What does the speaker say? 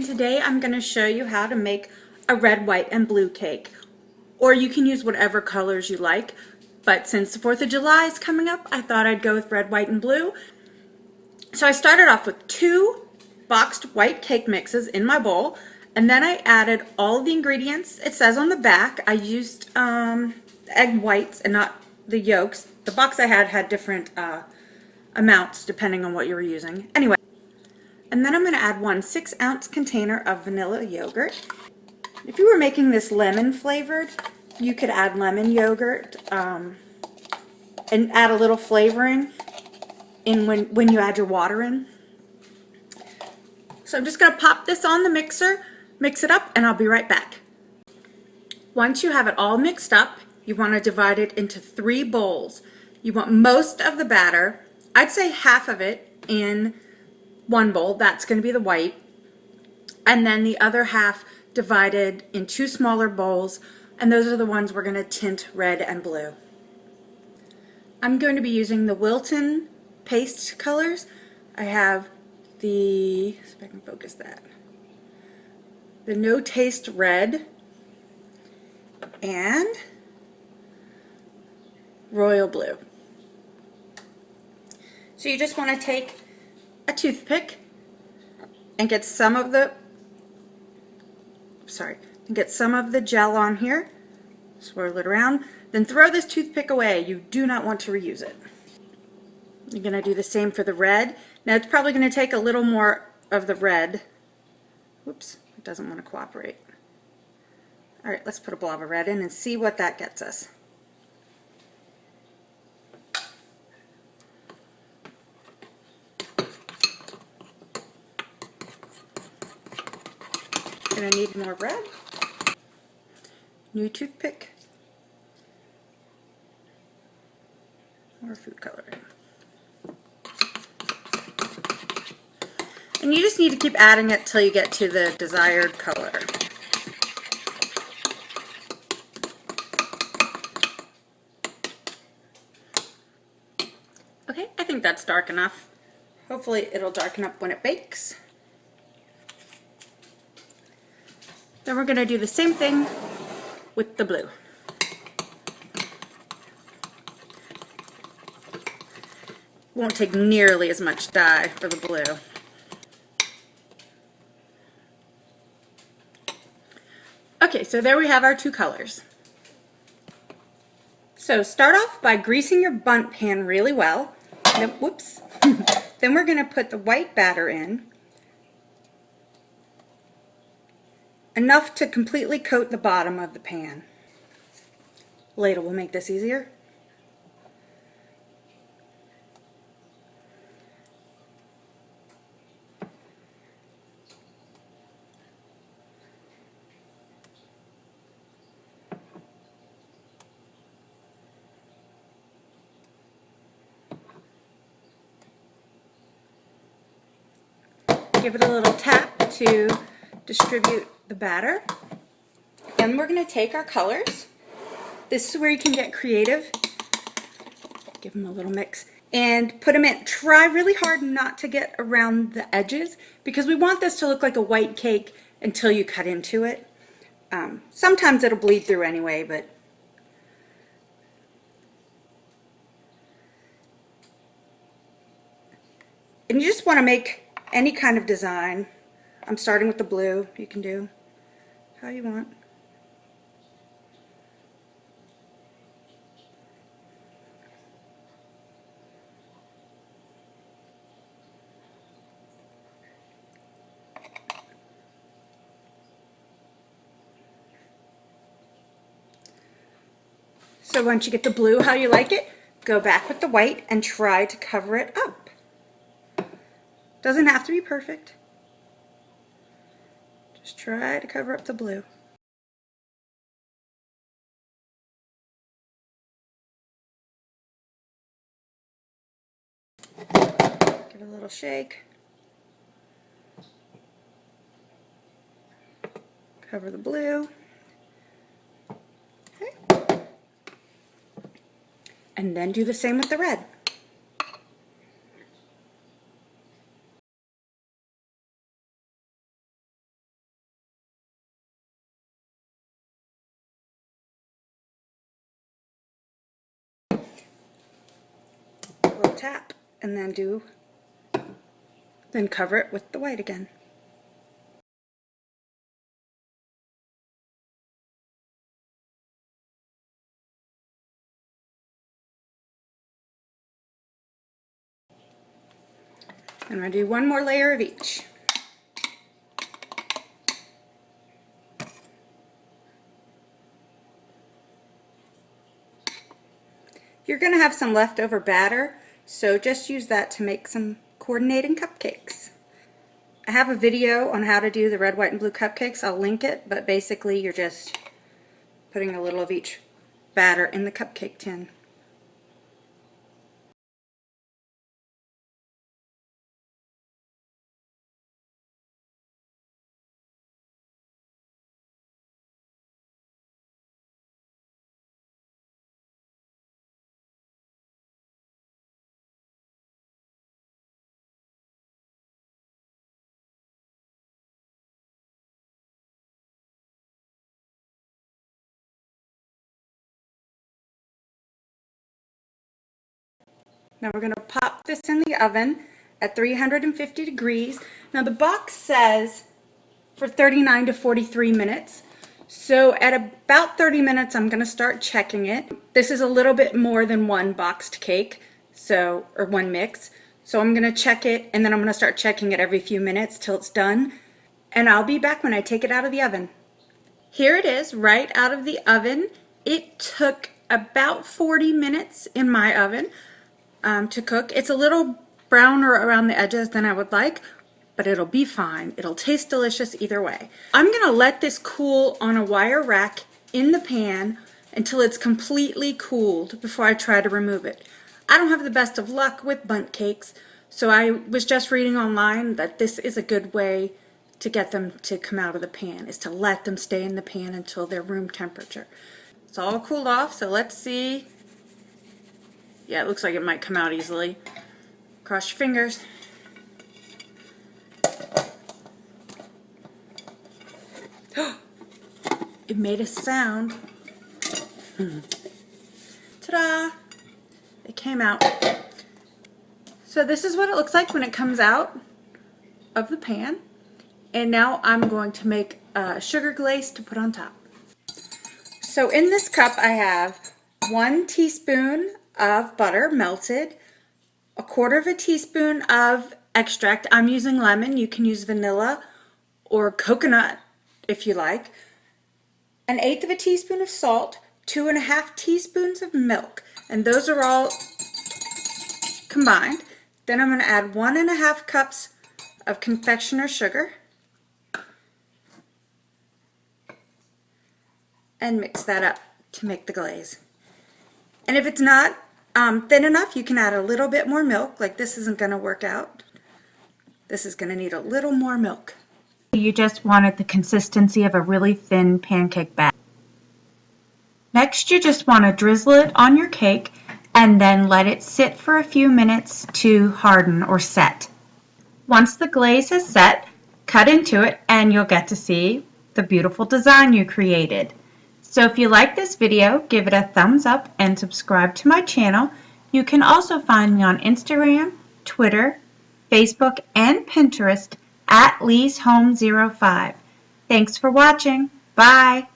today I'm going to show you how to make a red, white, and blue cake. Or you can use whatever colors you like, but since the 4th of July is coming up, I thought I'd go with red, white, and blue. So I started off with 2 boxed white cake mixes in my bowl, and then I added all of the ingredients. It says on the back I used egg whites and not the yolks. The box I had different amounts depending on what you were using. Anyway, and then I'm going to add 1 6-ounce container of vanilla yogurt. If you were making this lemon flavored, you could add lemon yogurt and add a little flavoring in when you add your water in. So I'm just going to pop this on the mixer, mix it up, and I'll be right back. Once you have it all mixed up, you want to divide it into 3 bowls. You want most of the batter, I'd say half of it in one bowl, that's going to be the white, and then the other half divided in 2 smaller bowls, and those are the ones we're going to tint red and blue. I'm going to be using the Wilton paste colors. I have the, see if I can focus that, the No Taste Red and Royal Blue. So you just want to take a toothpick and get some of the gel on here, swirl it around, then throw this toothpick away. You do not want to reuse it. You're going to do the same for the red. Now it's probably going to take a little more of the red. Whoops, it doesn't want to cooperate. Alright, let's put a blob of red in and see what that gets us. Gonna need more red. New toothpick. More food coloring. And you just need to keep adding it till you get to the desired color. Okay, I think that's dark enough. Hopefully it'll darken up when it bakes. Then we're going to do the same thing with the blue. Won't take nearly as much dye for the blue. Okay, so there we have our 2 colors. So start off by greasing your bundt pan really well. Then, whoops. Then we're going to put the white batter in. Enough to completely coat the bottom of the pan. Ladle will make this easier. Give it a little tap to distribute the batter. Then we're going to take our colors. This is where you can get creative. Give them a little mix and put them in. Try really hard not to get around the edges because we want this to look like a white cake until you cut into it. Sometimes it'll bleed through anyway, but and you just want to make any kind of design. I'm starting with the blue. You can do how you want. So once you get the blue how you like it, go back with the white and try to cover it up. Doesn't have to be perfect. Just try to cover up the blue. Give it a little shake. Cover the blue. Okay. And then do the same with the red. tap and then cover it with the white again. And I'm going to do one more layer of each. You're going to have some leftover batter, so just use that to make some coordinating cupcakes. I have a video on how to do the red, white, and blue cupcakes. I'll link it, but basically you're just putting a little of each batter in the cupcake tin. Now we're going to pop this in the oven at 350 degrees. Now the box says for 39 to 43 minutes. So at about 30 minutes I'm going to start checking it. This is a little bit more than one boxed cake, or one mix. So I'm going to check it, and then I'm going to start checking it every few minutes till it's done. And I'll be back when I take it out of the oven. Here it is right out of the oven. It took about 40 minutes in my oven to cook. It's a little browner around the edges than I would like, but it'll be fine. It'll taste delicious either way. I'm gonna let this cool on a wire rack in the pan until it's completely cooled before I try to remove it. I don't have the best of luck with bundt cakes, so I was just reading online that this is a good way to get them to come out of the pan, is to let them stay in the pan until they're room temperature. It's all cooled off, so let's see. Yeah, it looks like it might come out easily. Cross your fingers. It made a sound. Ta-da! It came out. So this is what it looks like when it comes out of the pan. And now I'm going to make a sugar glaze to put on top. So in this cup I have 1 teaspoon of butter melted, 1/4 teaspoon of extract. I'm using lemon. You can use vanilla or coconut if you like. 1/8 teaspoon of salt, 2½ teaspoons of milk, and those are all combined. Then I'm going to add 1½ cups of confectioner sugar and mix that up to make the glaze. And if it's not thin enough, you can add a little bit more milk. Like this isn't going to work out. This is going to need a little more milk. You just wanted the consistency of a really thin pancake batter. Next, you just want to drizzle it on your cake and then let it sit for a few minutes to harden or set. Once the glaze has set, cut into it and you'll get to see the beautiful design you created. So if you like this video, give it a thumbs up and subscribe to my channel. You can also find me on Instagram, Twitter, Facebook, and Pinterest at Lee'sHome05. Thanks for watching. Bye.